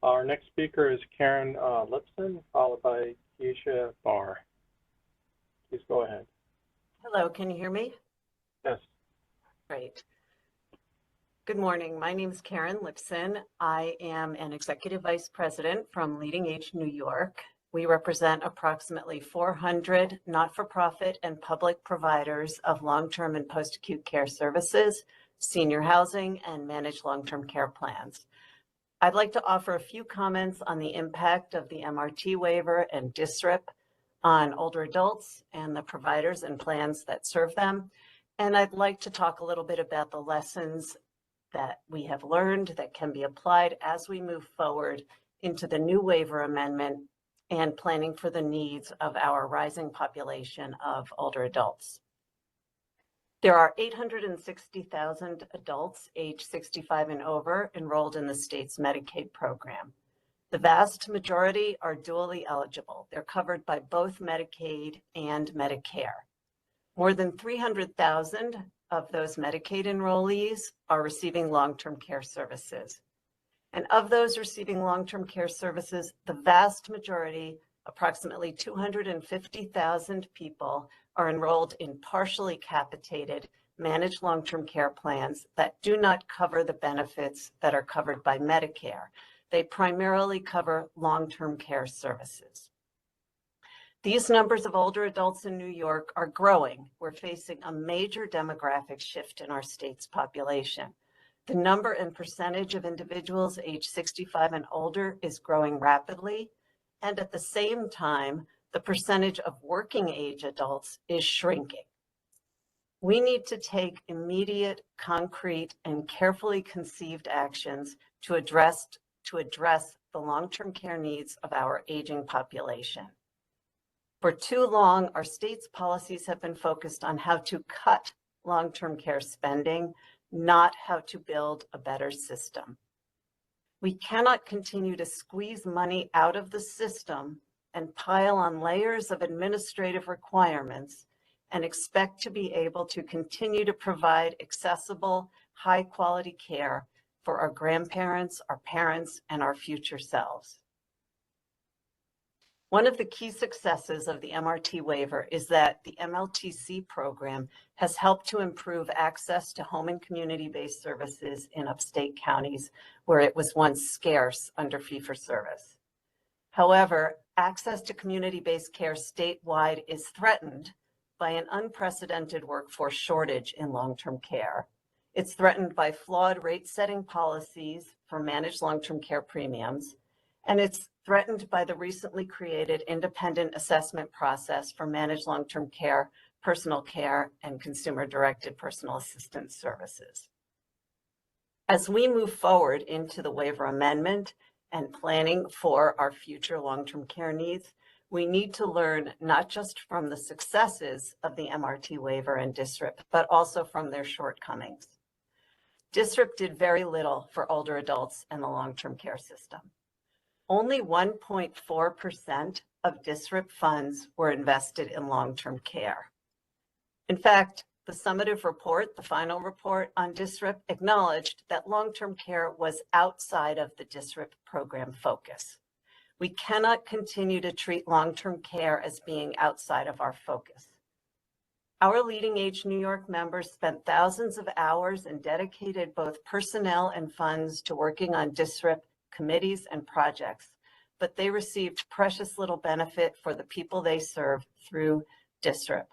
Our next speaker is Karen Lipson, followed by Keisha Barr. Please go ahead. Hello, can you hear me? Yes. Great. Good morning. My name is Karen Lipson. I am an executive vice president from LeadingAge, New York. We represent approximately 400 not-for-profit and public providers of long-term and post-acute care services, senior housing, and managed long-term care plans. I'd like to offer a few comments on the impact of the MRT waiver and DSRIP on older adults and the providers and plans that serve them. And I'd like to talk a little bit about the lessons that we have learned that can be applied as we move forward into the new waiver amendment and planning for the needs of our rising population of older adults. There are 860,000 adults age 65 and over enrolled in the state's Medicaid program. The vast majority are dually eligible. They're covered by both Medicaid and Medicare. More than 300,000 of those Medicaid enrollees are receiving long-term care services. And of those receiving long-term care services, the vast majority, approximately 250,000 people, are enrolled in partially capitated managed long-term care plans that do not cover the benefits that are covered by Medicare. They primarily cover long-term care services. These numbers of older adults in New York are growing. We're facing a major demographic shift in our state's population. The number and percentage of individuals age 65 and older is growing rapidly, and at the same time, the percentage of working age adults is shrinking. We need to take immediate, concrete, and carefully conceived actions to address the long-term care needs of our aging population. For too long, our state's policies have been focused on how to cut long-term care spending, not how to build a better system. We cannot continue to squeeze money out of the system and pile on layers of administrative requirements and expect to be able to continue to provide accessible, high-quality care for our grandparents, our parents, and our future selves. One of the key successes of the MRT waiver is that the MLTC program has helped to improve access to home and community-based services in upstate counties where it was once scarce under fee-for-service. However, access to community-based care statewide is threatened by an unprecedented workforce shortage in long-term care. It's threatened by flawed rate-setting policies for managed long-term care premiums, and it's threatened by the recently created independent assessment process for managed long-term care, personal care, and consumer-directed personal assistance services. As we move forward into the waiver amendment and planning for our future long-term care needs, we need to learn not just from the successes of the MRT waiver and DSRIP, but also from their shortcomings. DSRIP did very little for older adults and the long-term care system. Only 1.4% of DSRIP funds were invested in long-term care. In fact, the summative report, the final report on DSRIP, acknowledged that long-term care was outside of the DSRIP program focus. We cannot continue to treat long-term care as being outside of our focus. Our LeadingAge New York members spent thousands of hours and dedicated both personnel and funds to working on DSRIP committees and projects, but they received precious little benefit for the people they serve through DSRIP.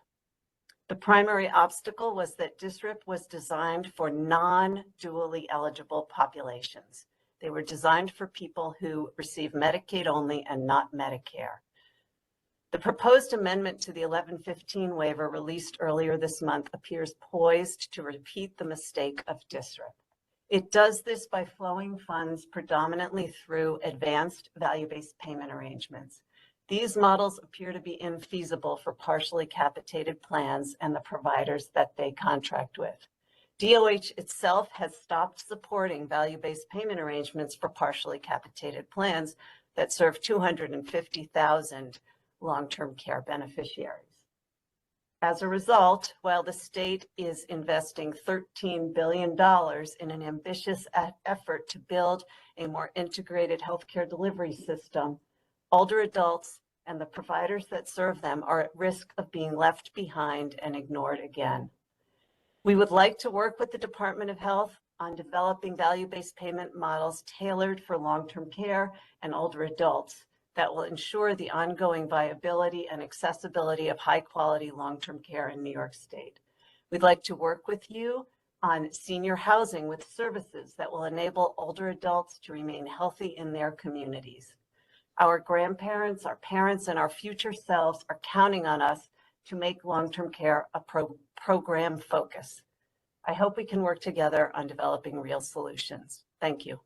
The primary obstacle was that DSRIP was designed for non-dually eligible populations. They were designed for people who receive Medicaid only and not Medicare. The proposed amendment to the 1115 waiver released earlier this month appears poised to repeat the mistake of DSRIP. It does this by flowing funds predominantly through advanced value-based payment arrangements. These models appear to be infeasible for partially capitated plans and the providers that they contract with. DOH itself has stopped supporting value-based payment arrangements for partially capitated plans that serve 250,000 long-term care beneficiaries. As a result, while the state is investing $13 billion in an ambitious effort to build a more integrated healthcare delivery system, older adults and the providers that serve them are at risk of being left behind and ignored again. We would like to work with the Department of Health on developing value-based payment models tailored for long-term care and older adults that will ensure the ongoing viability and accessibility of high-quality long-term care in New York State. We'd like to work with you on senior housing with services that will enable older adults to remain healthy in their communities. Our grandparents, our parents, and our future selves are counting on us to make long-term care a program focus. I hope we can work together on developing real solutions. Thank you.